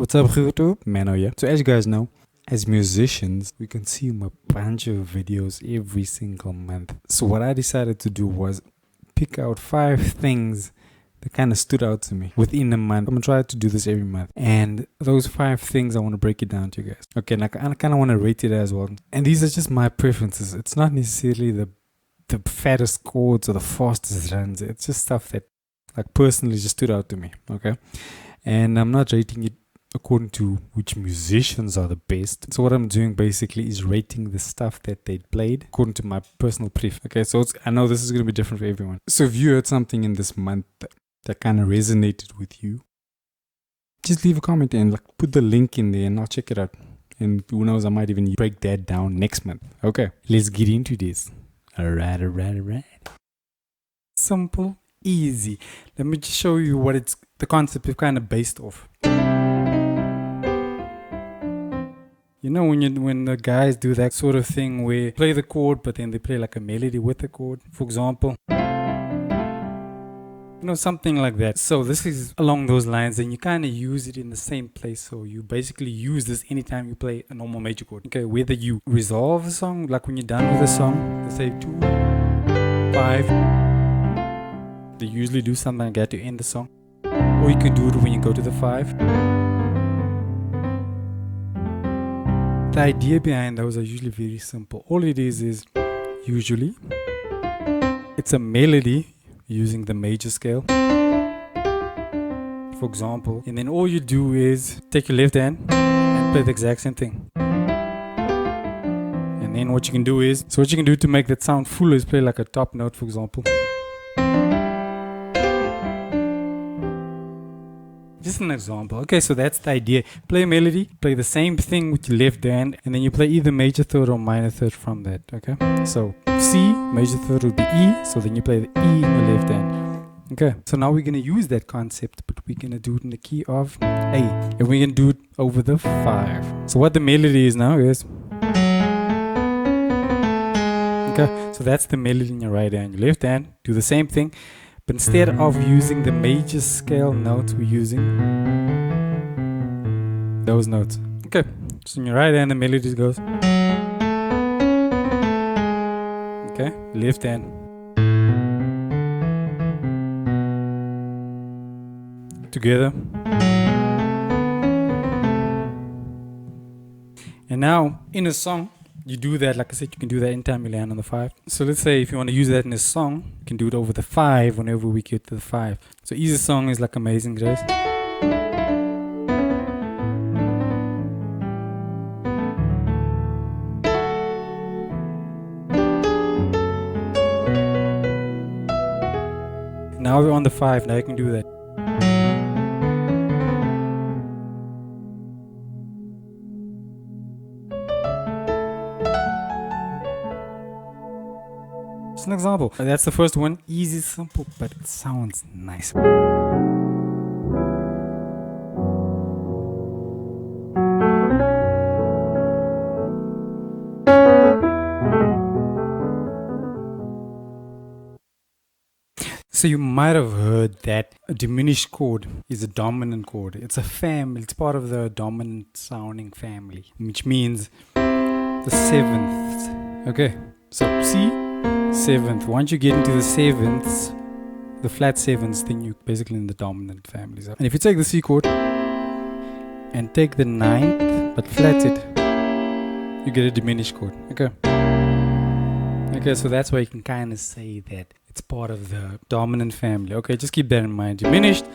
What's up, YouTube? Mano here. So as you guys know, as musicians, we consume a bunch of videos every single month. So what I decided to do was pick out 5 things that kind of stood out to me within a month. I'm gonna try to do this every month. And those 5 things, I want to break it down to you guys. Okay, and I kind of want to rate it as well. And these are just my preferences. It's not necessarily the fattest chords or the fastest runs. It's just stuff that like personally just stood out to me. Okay. And I'm not rating it according to which musicians are the best. So what I'm doing basically is rating the stuff that they played according to my personal preference. Okay, so I know this is going to be different for everyone. So if you heard something in this month that kind of resonated with you, just leave a comment and like put the link in there and I'll check it out. And who knows, I might even break that down next month. Okay, let's get into this. Alright. Simple, easy. Let me just show you what the concept is kind of based off. You know when the guys do that sort of thing where they play the chord but then they play like a melody with the chord, for example. You know, something like that. So this is along those lines and you kind of use it in the same place. So you basically use this anytime you play a normal major chord. Okay, whether you resolve a song, like when you're done with a song, let's say 2, 5. They usually do something like that to end the song. Or you can do it when you go to the 5. The idea behind those are usually very simple. All it is usually it's a melody using the major scale, for example, and then all you do is take your left hand and play the exact same thing. And then what you can do to make that sound full is play like a top note, for example. Just an example. Okay, so that's the idea. Play a melody, play the same thing with your left hand, and then you play either major third or minor third from that. Okay, so C, major third would be E, so then you play the E in your left hand. Okay, so now we're going to use that concept, but we're going to do it in the key of A, and we're going to do it over the 5. So what the melody is now is, okay, so that's the melody in your right hand. Your left hand, do the same thing. But instead of using the major scale notes, we're using those notes. Okay, so in your right hand, the melody goes. Okay, left hand. Together. And now, in a song, you do that, like I said, you can do that anytime you land on the 5. So let's say if you want to use that in a song, you can do it over the 5 whenever we get to the 5. So easy song is like Amazing Grace. Now we're on the 5, now you can do that. Just an example. That's the first one. Easy, simple, but it sounds nice. So you might have heard that a diminished chord is a dominant chord. It's a family. It's part of the dominant sounding family, which means the 7th. Okay, so C, 7th. Once you get into the 7ths, the flat 7ths, then you're basically in the dominant families. And if you take the C chord and take the 9th but flat it, you get a diminished chord. Okay, so that's why you can kind of say that it's part of the dominant family. Okay, just keep that in mind. Diminished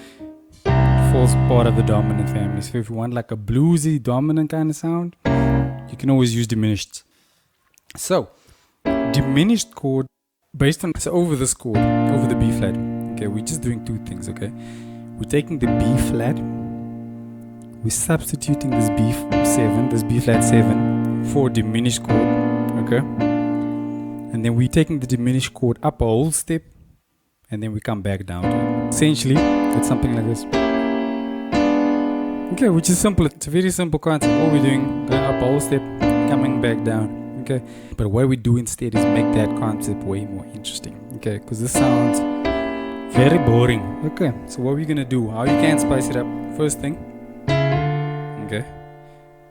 falls part of the dominant family. So if you want like a bluesy dominant kind of sound, you can always use diminished. So diminished chord based on, so over this chord, over the B flat. Okay, we're just doing 2 things. Okay, we're taking the B flat, we're substituting this B7, this B flat 7 for diminished chord. Okay, and then we're taking the diminished chord up a whole step and then we come back down to it. Essentially it's something like this. Okay, which is simple. It's a very simple concept. All we're doing, going up a whole step, coming back down. Okay, but what we do instead is make that concept way more interesting. Okay, because this sounds very boring. Okay, so what we're gonna do, how you can spice it up. First thing, Okay,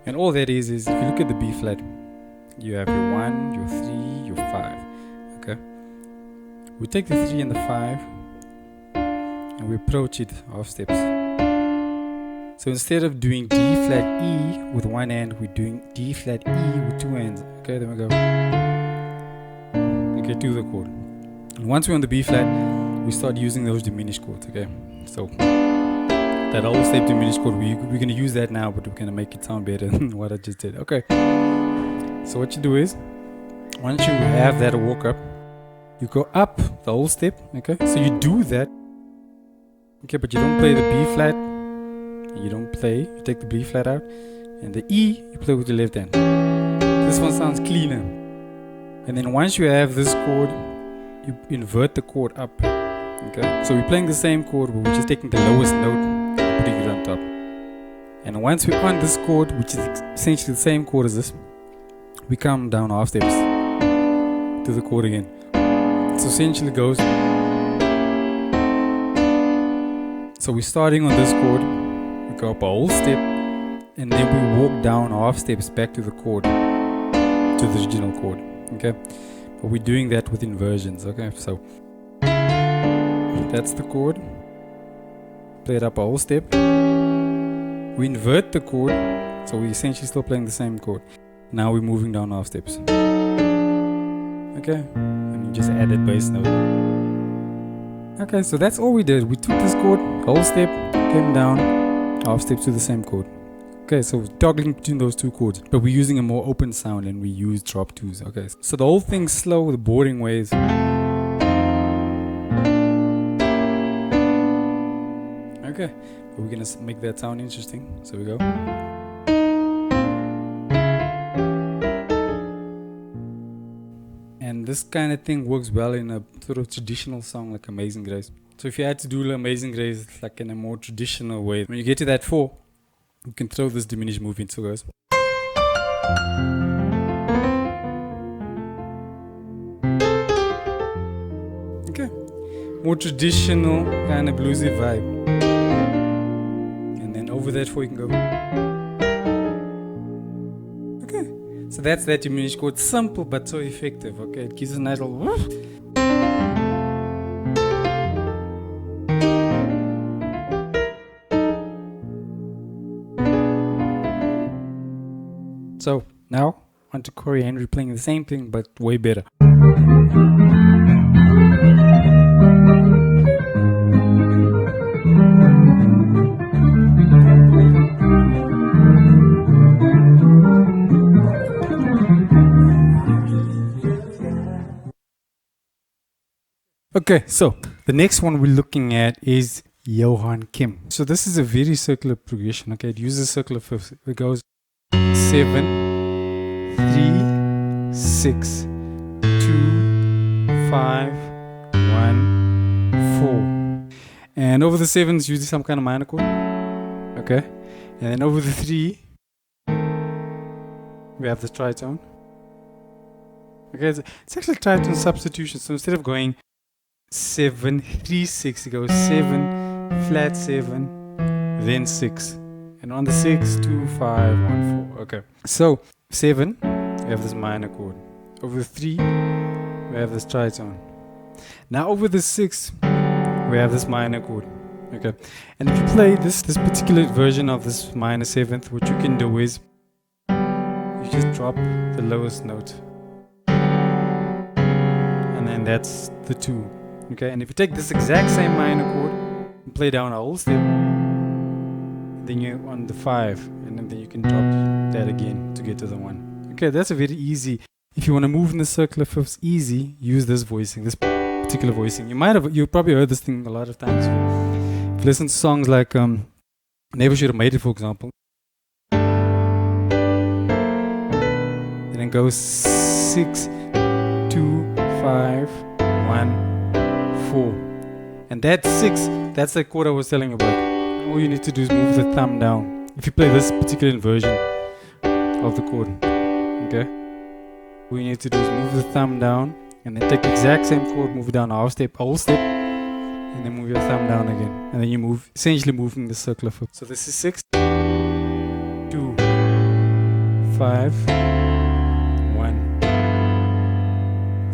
and all that is if you look at the B flat, you have your 1, your 3, your 5. Okay, we take the 3 and the 5 and we approach it half steps. So instead of doing D flat E with one hand, we're doing D flat E with two hands. Okay, then we go. Okay, to the chord. And once we're on the B flat, we start using those diminished chords. Okay, so that whole step diminished chord, we're going to use that now, but we're going to make it sound better than what I just did. Okay, so what you do is, once you have that walk up, you go up the whole step. Okay, so you do that. Okay, but you don't play the B flat. You don't play, you take the B flat out, and the E you play with your left hand. This one sounds cleaner. And then once you have this chord, you invert the chord up. Okay, so we're playing the same chord, but we're just taking the lowest note and putting it on top. And once we're on this chord, which is essentially the same chord as this, we come down half steps to the chord again. So essentially it goes. So we're starting on this chord. We go up a whole step, and then we walk down half steps back to the chord, to the original chord. Okay, but we're doing that with inversions. Okay, so that's the chord. Play it up a whole step. We invert the chord, so we're essentially still playing the same chord. Now we're moving down half steps. Okay, and you just added bass note. Okay, so that's all we did. We took this chord, whole step, came down, half steps to the same chord. Okay, so we're toggling between those two chords, but we're using a more open sound and we use drop twos. Okay, so the whole thing's slow, the boring ways. Okay, but we're gonna make that sound interesting. So we go. And this kind of thing works well in a sort of traditional song like Amazing Grace. So if you had to do Amazing Grace like in a more traditional way, when you get to that 4, you can throw this diminished move in. So it goes. Okay, more traditional kind of bluesy vibe. And then over that 4 you can go. Okay, so that's that diminished chord. Simple but so effective. Okay, it gives a nice little woof. So now on to Corey Henry playing the same thing but way better. Okay, so the next one we're looking at is Johann Kim. So this is a very circular progression. Okay, it uses circular fifths. It goes 7, 3, 6, 2, 5, 1, 4. And over the 7s, usually some kind of minor chord. Okay, and then over the 3, we have the tritone. Okay, it's actually tritone substitution. So instead of going 7, 3, 6, it goes 7, flat 7, then 6. And on the 6, 2, 5, 1, 4. Okay. So 7, we have this minor chord. Over the 3, we have this tritone. Now over the 6, we have this minor chord. Okay. And if you play this particular version of this minor 7th, what you can do is you just drop the lowest note. And then that's the 2. Okay. And if you take this exact same minor chord and play down a whole step, then you're on the 5, and then you can drop that again to get to the 1. Okay, that's a very easy. If you want to move in the circular fifths easy, use this voicing, this particular voicing. You probably heard this thing a lot of times. If you listen to songs like Never Should Have Made It, for example, and then goes 6, 2, 5, 1, 4, and that 6, that's the chord I was telling you about. All you need to do is move the thumb down. If you play this particular inversion of the chord, okay, all you need to do is move the thumb down and then take the exact same chord, move it down a half step, whole step, and then move your thumb down again. And then you move, essentially moving the circular fifth. So this is 6, 2, 5, 1,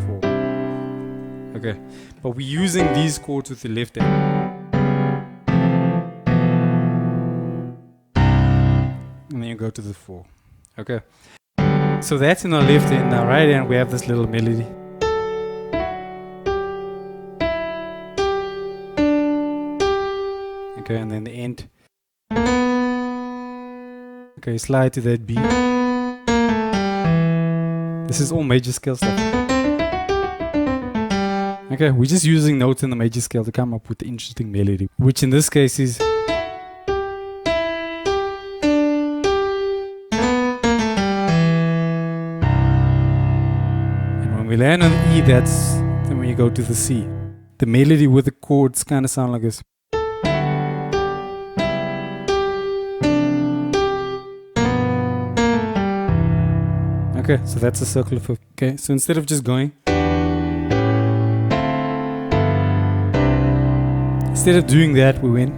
4. Okay, but we're using these chords with the left hand. And then you go to the 4. Okay, so that's in our left hand. Now right hand we have this little melody. Okay, and then the end. Okay, slide to that B. This is all major scale stuff. Okay, we're just using notes in the major scale to come up with the interesting melody, which in this case is we land on E, that's then when you go to the C. The melody with the chords kind of sound like this. Okay, so that's a circle of 5. Okay, so instead of just going, instead of doing that, we win.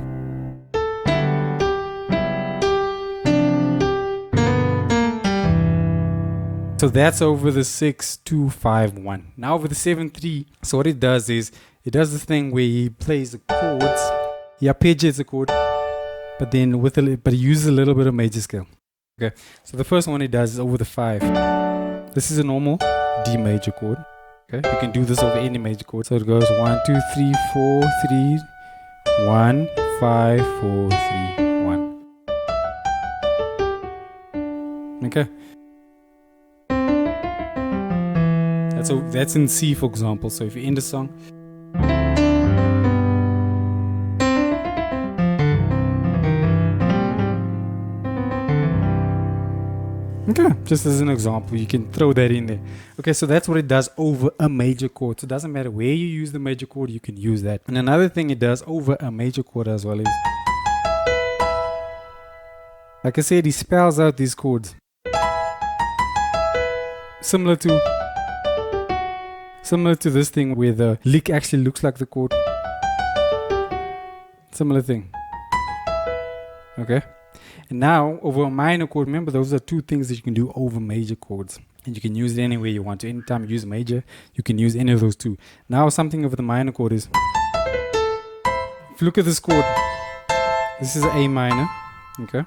So that's over the 6, 2, 5, 1. Now over the 7, 3. So what it does is, it does this thing where he plays the chords. He arpeggiates the chord, but then with but he uses a little bit of major scale. Okay, so the first one he does is over the 5. This is a normal D major chord. Okay, you can do this over any major chord. So it goes 1, 2, 3, 4, 3, 1, 5, 4, 3, 1. Okay. That's in C, for example. So if you end a song, okay, just as an example, you can throw that in there. Okay, so that's what it does over a major chord. So it doesn't matter where you use the major chord, you can use that. And another thing it does over a major chord as well is, like I said, he spells out these chords. Similar to this thing where the lick actually looks like the chord. Similar thing. Okay. And now over a minor chord, remember those are two things that you can do over major chords. And you can use it anywhere you want to. Anytime you use major, you can use any of those two. Now something over the minor chord is, if you look at this chord, this is A minor. Okay.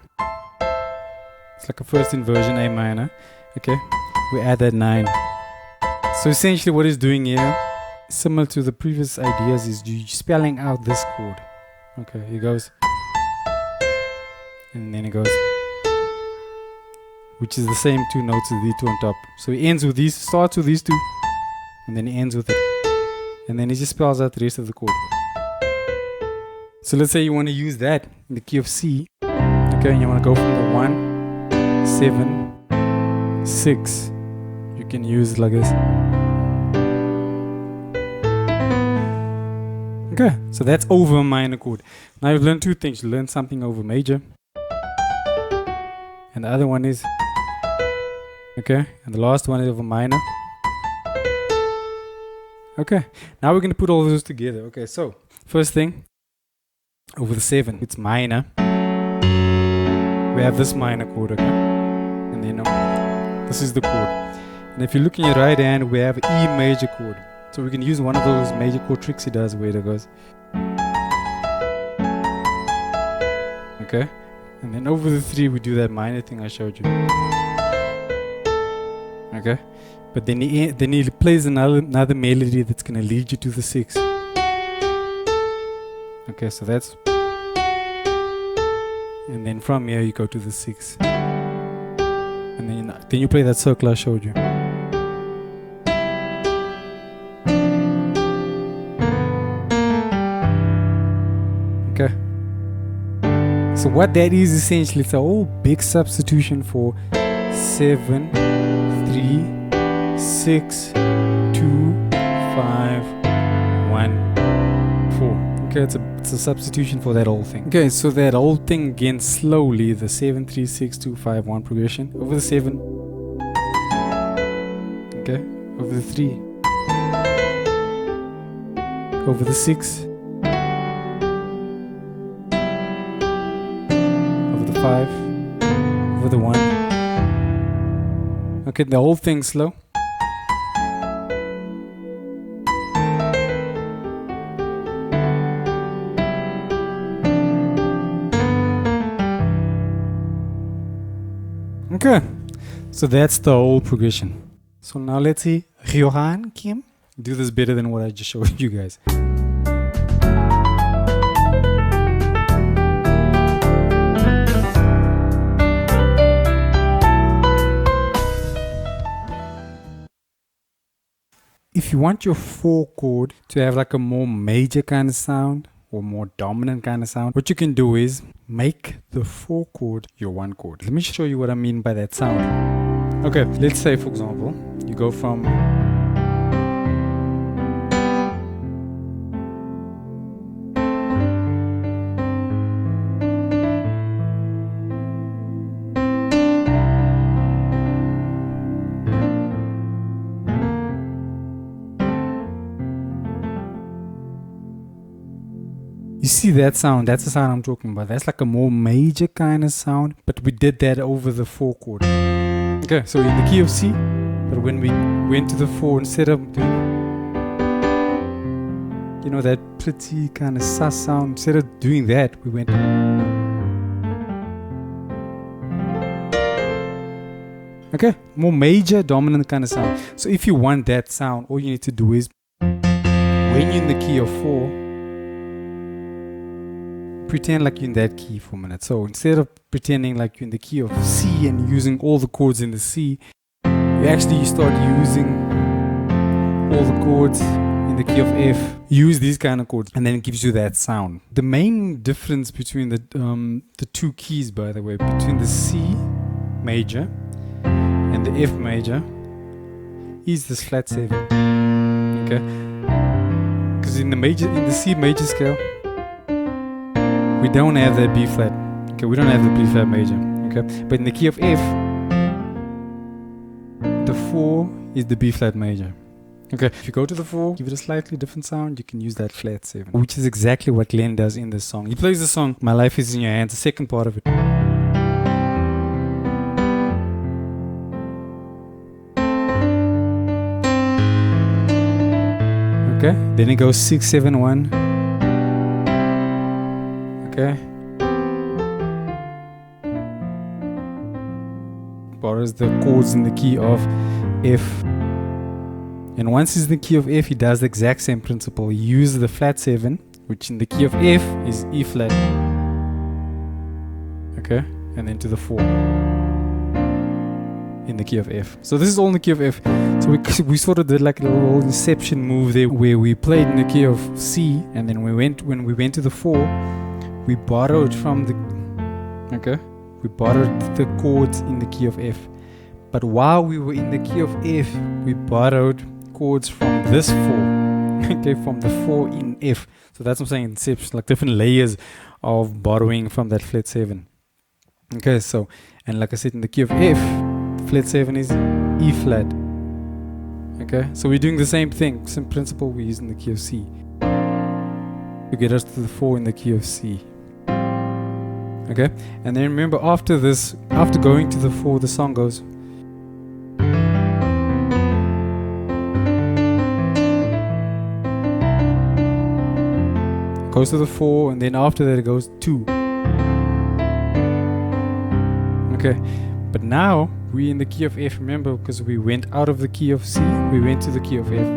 It's like a first inversion A minor. Okay. We add that 9. So essentially what it's doing here, similar to the previous ideas, is you spelling out this chord. Okay, it goes, and then it goes, which is the same two notes as the 2 on top. So it ends with these, starts with these two, and then it ends with it. And then it just spells out the rest of the chord. So let's say you want to use that in the key of C. Okay, and you want to go from the 1, 7, 6. You can use it like this. Okay, so that's over a minor chord. Now you've learned two things. You learned something over major, and the other one is, okay, and the last one is over minor. Okay, now we're going to put all those together. Okay, so first thing, over the 7, it's minor. We have this minor chord, okay, and then this is the chord. And if you look in your right hand, we have E major chord. So we can use one of those major chord tricks he does where it goes. Okay. And then over the 3, we do that minor thing I showed you. Okay. But then he plays another melody that's going to lead you to the 6. Okay, so that's... And then from here, you go to the 6. And then you play that circle I showed you. Okay. So what that is essentially, it's a whole big substitution for 7, 3, 6, 2, 5, 1, 4. Okay, it's a substitution for that whole thing. Okay, so that whole thing again slowly, the 7, 3, 6, 2, 5, 1 progression. Over the 7. Okay, over the 3. Over the 6. 5, over the 1, Okay, the whole thing slow. Okay, so that's the whole progression. So now let's see Johan Kim do this better than what I just showed you guys. If you want your 4 chord to have like a more major kind of sound or more dominant kind of sound, what you can do is make the 4 chord your 1 chord. Let me show you what I mean by that sound. Okay, let's say for example, you go from you see that sound, that's the sound I'm talking about. That's like a more major kind of sound, but we did that over the 4 chord. Okay, so in the key of C, but when we went to the 4, instead of doing, you know, that pretty kind of sus sound, instead of doing that, we went. Okay, more major, dominant kind of sound. So if you want that sound, all you need to do is, when you're in the key of 4, pretend like you're in that key for a minute. So instead of pretending like you're in the key of C and using all the chords in the C, you start using all the chords in the key of F. Use these kind of chords, and then it gives you that sound. The main difference between the 2 keys, by the way, between the C major and the F major, is this flat 7. Okay, because in the C major scale, we don't have that B flat. Okay, we don't have the B flat major. Okay, but in the key of F, the 4 is the B flat major. Okay, if you go to the 4, give it a slightly different sound, you can use that flat 7, which is exactly what Glenn does in this song. He plays the song My Life Is In Your Hands, the second part of it. Okay, then it goes 6, 7, 1. Okay, borrows the chords in the key of F, and once he's in the key of F, he does the exact same principle. He uses the flat 7, which in the key of F is E flat. Okay, and then to the 4 in the key of F. So this is all in the key of F. So we sort of did like a little inception move there, where we played in the key of C, and then when we went to the 4, we borrowed from the, we borrowed the chords in the key of F. But while we were in the key of F, we borrowed chords from this 4, okay, from the 4 in F. So that's what I'm saying, inception, like different layers of borrowing from that flat 7. Okay, so, and like I said, in the key of F, flat 7 is E flat. Okay, so we're doing the same thing, same principle we use in the key of C to get us to the 4 in the key of C. Okay, and then remember, after this, after going to the 4, the song goes. Goes to the 4, and then after that it goes 2. Okay, but now we're in the key of F, remember, because we went out of the key of C, we went to the key of F.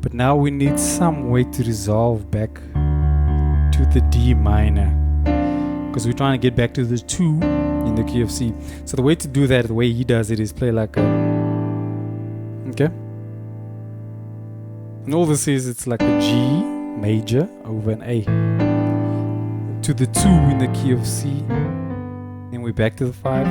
But now we need some way to resolve back to the D minor, because we're trying to get back to the 2 in the key of C. So the way to do that, the way he does it, is play like a, okay, and all this is, it's like a G major over an A to the 2 in the key of C, then we're back to the 5,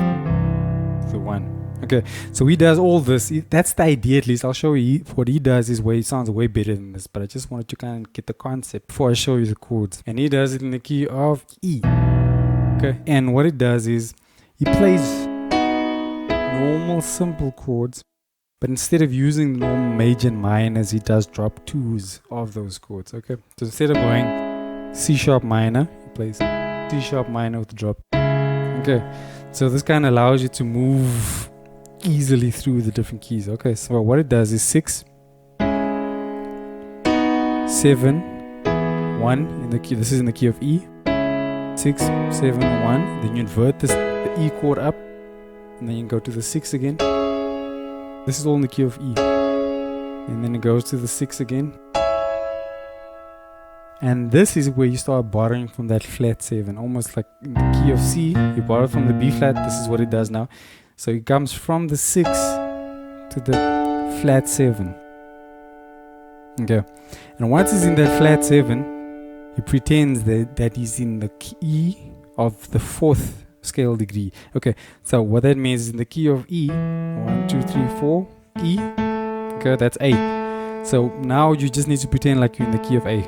to the 1. Okay, so he does all this. That's the idea, at least. I'll show you what he does is way, sounds way better than this, but I just wanted to kind of get the concept before I show you the chords. And he does it in the key of E. Okay, and what it does is he plays normal simple chords, but instead of using the normal major and minors, he does drop 2s of those chords. Okay, so instead of going C sharp minor, he plays C sharp minor with a drop. Okay, So this kind of allows you to move easily through the different keys. Okay, so what it does is 6, 7, 1 in the key. This is in the key of E. 6, 7, 1. Then you invert the E chord up, and then you go to the 6 again. This is all in the key of E. And then it goes to the 6 again. And this is where you start borrowing from that flat 7, almost like in the key of C. You borrow from the B flat. This is what it does now. So it comes from the 6 to the flat 7. Okay. And once it's in that flat 7, he pretends that he's in the key of the 4th scale degree. Okay. So what that means is in the key of E, 1, 2, 3, 4, E. Okay, that's A. So now you just need to pretend like you're in the key of A.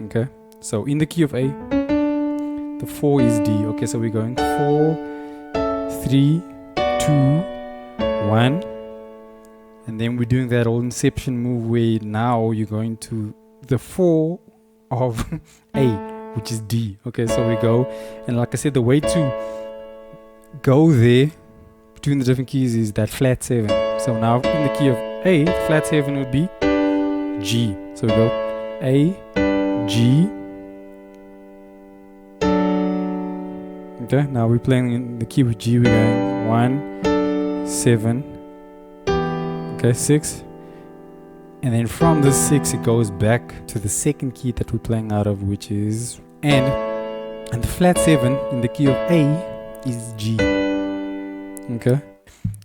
Okay. So in the key of A, the 4 is D. Okay, so we're going 4, 3, 2, 1, and then we're doing that old inception move where now you're going to the 4 of A, which is D. Okay, so we go, and like I said, the way to go there between the different keys is that flat 7. So now in the key of A, the flat 7 would be G. So we go A, G. Okay, now we're playing in the key with G. We're going 1, 7, okay, 6, and then from the 6 it goes back to the second key that we're playing out of, which is N, and the flat 7 in the key of A is G. Okay,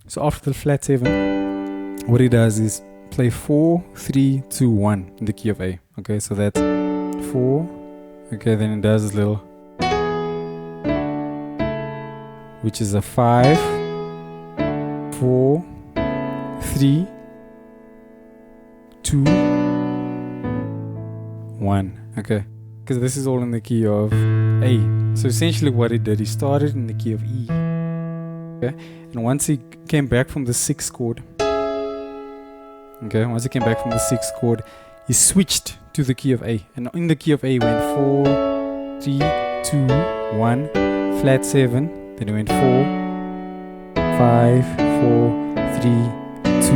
so after the flat 7, what it does is play 4, 3, 2, 1 in the key of A. Okay, so that's 4. Okay, then it does this little, which is a 5, 4, 3, 2, 1. Okay, because this is all in the key of A. So essentially what it did, he started in the key of E. Okay, and once he came back from the 6th chord, okay, once he came back from the 6th chord, he switched to the key of A. And in the key of A went 4, 3, 2, 1, flat 7. Then he went 4, 5, 4, 3, 2,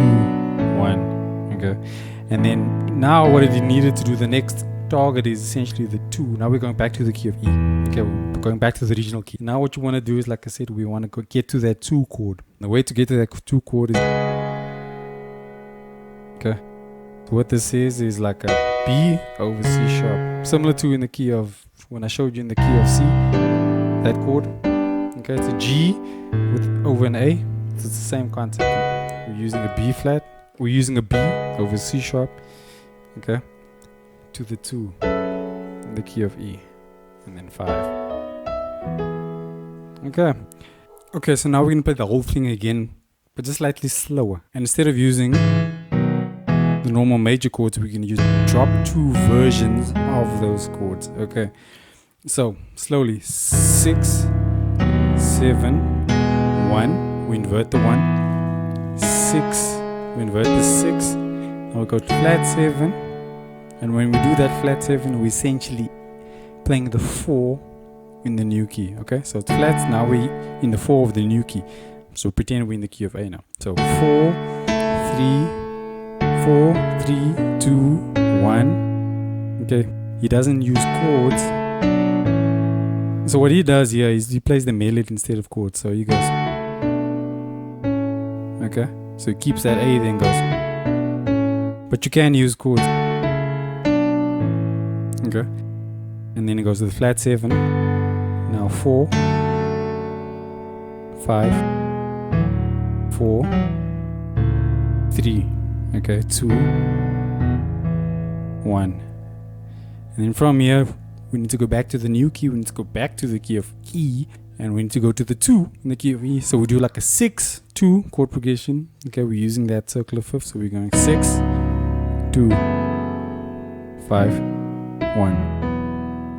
1. Okay. And then now what he needed to do, the next target is essentially the 2. Now we're going back to the key of E. Okay, we're going back to the original key. Now what you want to do is, like I said, we want to get to that 2 chord. The way to get to that 2 chord is, okay, so what this is like a B over C sharp, similar to in the key of, when I showed you in the key of C, that chord. Okay, it's a G with over an A. So it's the same concept. We're using a B flat. We're using a B over C sharp. Okay, to the 2 in the key of E, and then 5. Okay. Okay, so now we're gonna play the whole thing again, but just slightly slower. And instead of using the normal major chords, we're gonna use drop 2 versions of those chords. Okay, so slowly 6, 7, 1, we invert the 1, 6, we invert the 6, now we go to flat 7, and when we do that flat 7, we're essentially playing the 4 in the new key. Okay, so it's flats, now we're in the 4 of the new key, so pretend we're in the key of A now. So 4, 3, 2, 1. Okay, he doesn't use chords. So what he does here is he plays the melody instead of chords. So he goes, okay, so he keeps that A, then goes, but you can use chords. Okay, and then he goes to the flat 7. Now 4, 5, 4, 3. Okay, 2, 1. And then from here, we need to go back to the new key. We need to go back to the key of E, and we need to go to the 2 in the key of E. So we do like a 6, 2 chord progression. Okay, we're using that circular fifth. So we're going 6, 2, 5, 1.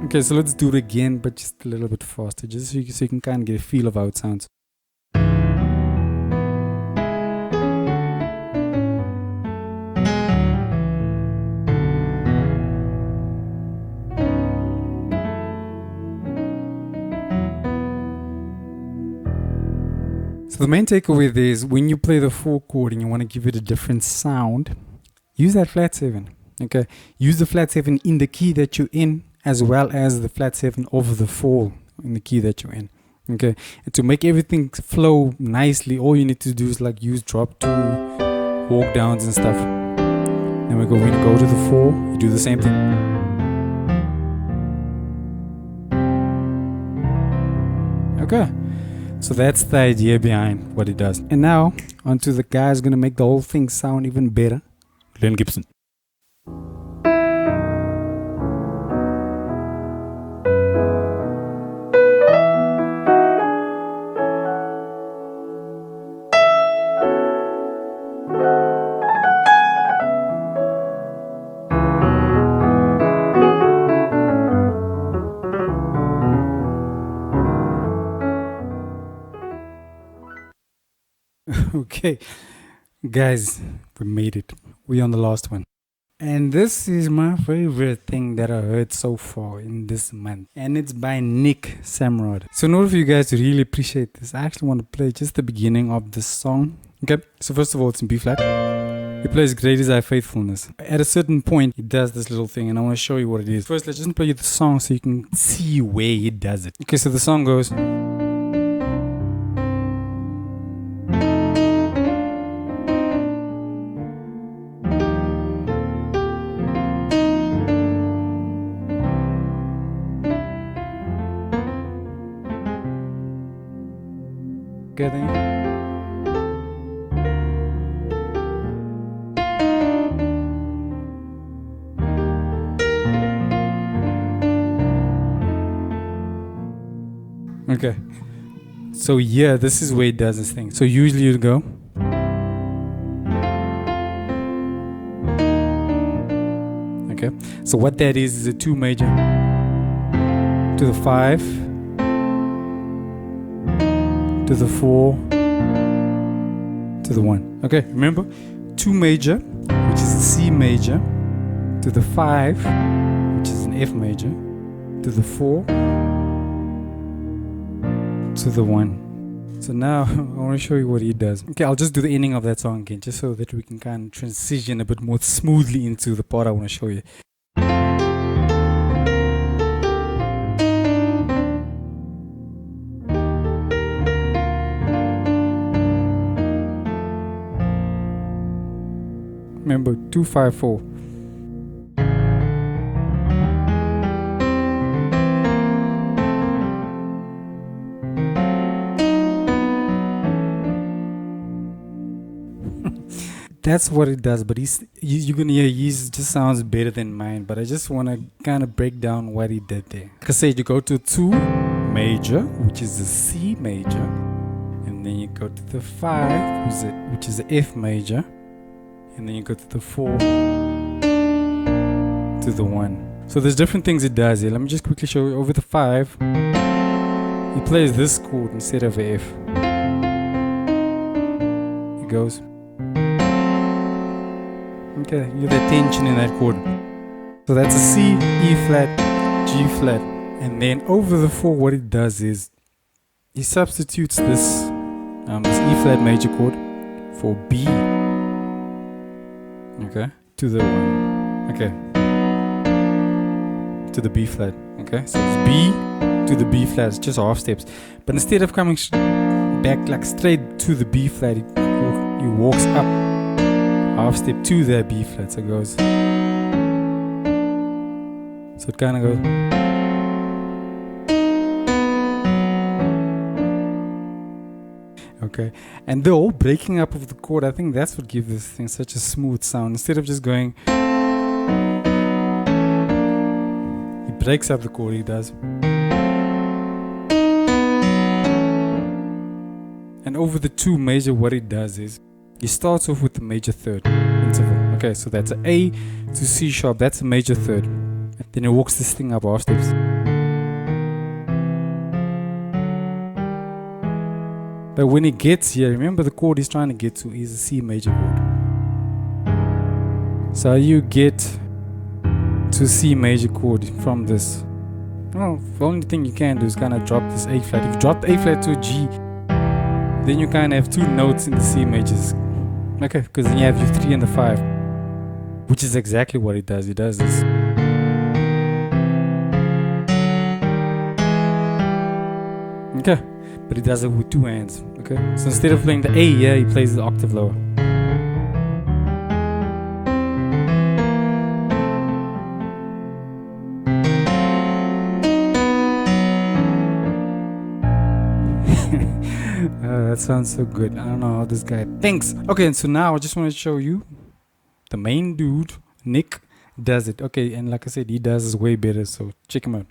Okay, so let's do it again, but just a little bit faster, just so you can kind of get a feel of how it sounds. So the main takeaway there is when you play the 4 chord and you want to give it a different sound, use that flat 7. Okay, use the flat 7 in the key that you're in, as well as the flat 7 of the 4 in the key that you're in. Okay, and to make everything flow nicely, all you need to do is like use drop 2, walk downs and stuff. Then we're going to go to the 4, you do the same thing. Okay, so that's the idea behind what it does. And now, onto the guy who's going to make the whole thing sound even better, Glenn Gibson. Okay, guys, we made it. We're on the last one. And this is my favorite thing that I heard so far in this month. And it's by Nick Samrod. So in order for you guys to really appreciate this, I actually want to play just the beginning of this song. Okay, so first of all, it's in B flat. He plays Great Is Thy Faithfulness. At a certain point, he does this little thing, and I want to show you what it is. First, let's just play you the song so you can see where he does it. Okay, so the song goes... Okay, so yeah, this is where it does this thing. So usually you'd go, okay, so what that is a 2 major to the 5 to the 4 to the 1. Okay, remember, 2 major, which is a C major, to the 5, which is an F major, to the 4 to the 1. So now I want to show you what he does. Okay, I'll just do the ending of that song again, just so that we can kind of transition a bit more smoothly into the part I want to show you. Remember, 2, 5, 4. That's what it does, but you're gonna hear his just sounds better than mine. But I just want to kind of break down what he did there. Like I said, you go to 2 major, which is a C major, and then you go to the 5, which is a F major, and then you go to the 4 to the 1. So there's different things it does here. Let me just quickly show you. Over the 5, he plays this chord instead of a F. It goes. Okay, you hear that tension in that chord. So that's a C, E flat, G flat. And then over the 4, what it does is he substitutes this E flat major chord for B. Okay, to the 1. Okay, to the B flat. Okay, so it's B to the B flat. It's just half steps. But instead of coming back like straight to the B flat, he walks up half step to that B flat. So it goes. So it kind of goes. Okay, and the whole breaking up of the chord, I think that's what gives this thing such a smooth sound. Instead of just going, he breaks up the chord, he does. And over the 2 major, what it does is, he starts off with the major third interval. Okay, so that's an A to C sharp, that's a major third. And then he walks this thing up half steps. But when he gets here, remember the chord he's trying to get to is a C major chord. So you get to C major chord from this. Well, the only thing you can do is kind of drop this A flat. If you drop the A flat to a G, Then you kind of have two notes in the C majors. Okay, because then you have your 3 and the 5, which is exactly what it does. It does this. Okay, but he does it with two hands. Okay, so instead of playing the A here, he plays the octave lower. That sounds so good. I don't know how this guy thinks. Okay, and so now I just want to show you the main dude, Nick, does it. Okay, and like I said, he does this way better, so check him out.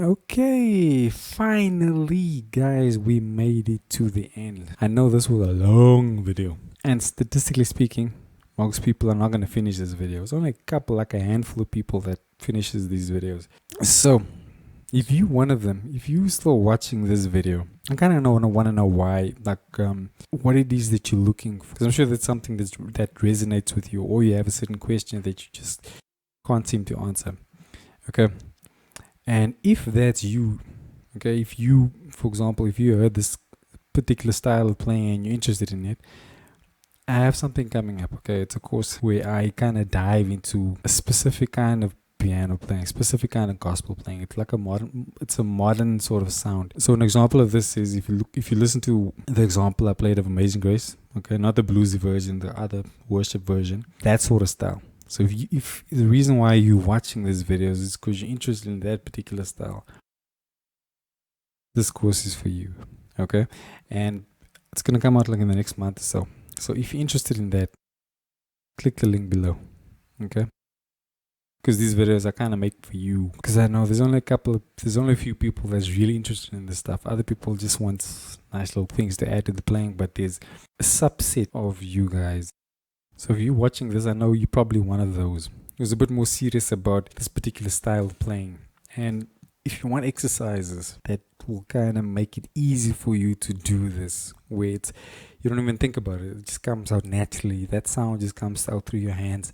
Okay, finally, guys, we made it to the end. I know this was a long video, and statistically speaking, most people are not going to finish this video. It's only like a handful of people that finishes these videos. So, if you one of them, if you still watching this video, I kind of want to know why, like, what it is that you're looking for. Because I'm sure that's something that resonates with you, or you have a certain question that you just can't seem to answer. Okay. And if that's you, okay, if you, for example, if you heard this particular style of playing and you're interested in it, I have something coming up, okay? It's a course where I kind of dive into a specific kind of piano playing, specific kind of gospel playing. It's like it's a modern sort of sound. So an example of this is if you listen to the example I played of Amazing Grace, okay, not the bluesy version, the other worship version, that sort of style. So if the reason why you're watching these videos is because you're interested in that particular style, this course is for you, okay? And it's going to come out like in the next month or so. So if you're interested in that, click the link below, okay? Because these videos are kind of made for you. Because I know there's only a few people that's really interested in this stuff. Other people just want nice little things to add to the playing, but there's a subset of you guys. So if you're watching this, I know you're probably one of those who's a bit more serious about this particular style of playing. And if you want exercises that will kind of make it easy for you to do this, where you don't even think about it, it just comes out naturally. That sound just comes out through your hands.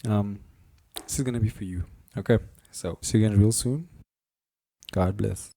This is going to be for you. Okay, so see you again real soon. God bless.